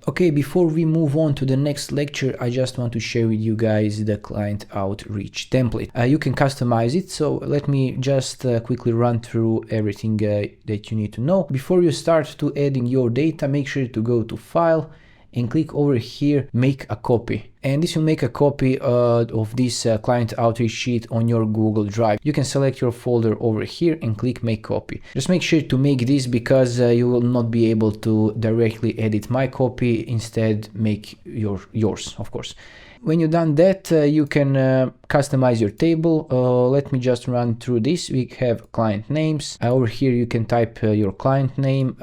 Okay, before we move on to the next lecture, I just want to share with you guys the client outreach template. You can customize it, so let me just quickly run through everything that you need to know. Before you start to adding your data, make sure to go to File and click over here, Make a Copy. And this will make a copy of this client outreach sheet on your Google Drive. You can select your folder over here and click Make Copy. Just make sure to make this because you will not be able to directly edit my copy, instead make yours, of course. When you've done that, you can customize your table. Let me just run through this. We have client names. Over here you can type your client name,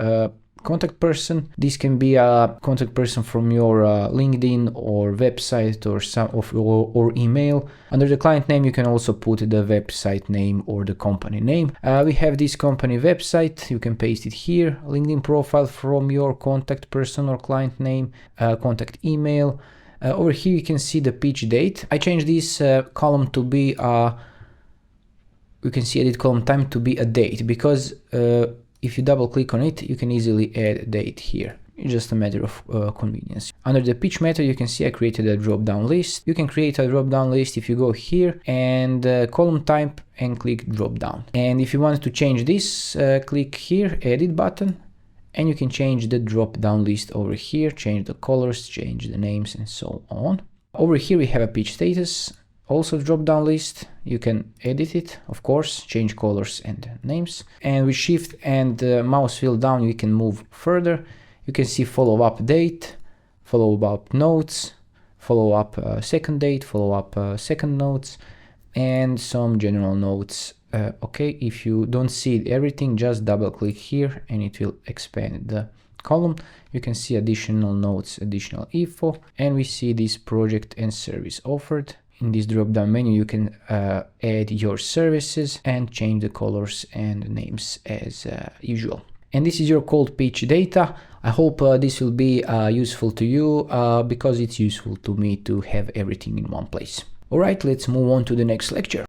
contact person. This can be a contact person from your LinkedIn or website or email. Under the client name, you can also put the website name or the company name. We have this company website. You can paste it here. LinkedIn profile from your contact person or client name, contact email. Over here, you can see the pitch date. I changed this column to be you can see edit column time to be a date, because if you double click on it, you can easily add a date here. It's just a matter of convenience. Under the pitch method, you can see I created a drop down list. You can create a drop down list if you go here and column type and click drop down. And if you want to change this, click here, edit button, and you can change the drop down list over here, change the colors, change the names, and so on. Over here we have a pitch status, also drop down list. You can edit it, of course, change colors and names. And with shift and mouse wheel down, you can move further. You can see follow up date, follow up notes, follow up second date, follow up second notes, and some general notes. Okay, if you don't see everything, just double click here and it will expand the column. You can see additional notes, additional info, and we see this project and service offered. In this drop down menu, you can add your services and change the colors and names as usual. And this is your cold pitch data. I hope this will be useful to you because it's useful to me to have everything in one place. All right, let's move on to the next lecture.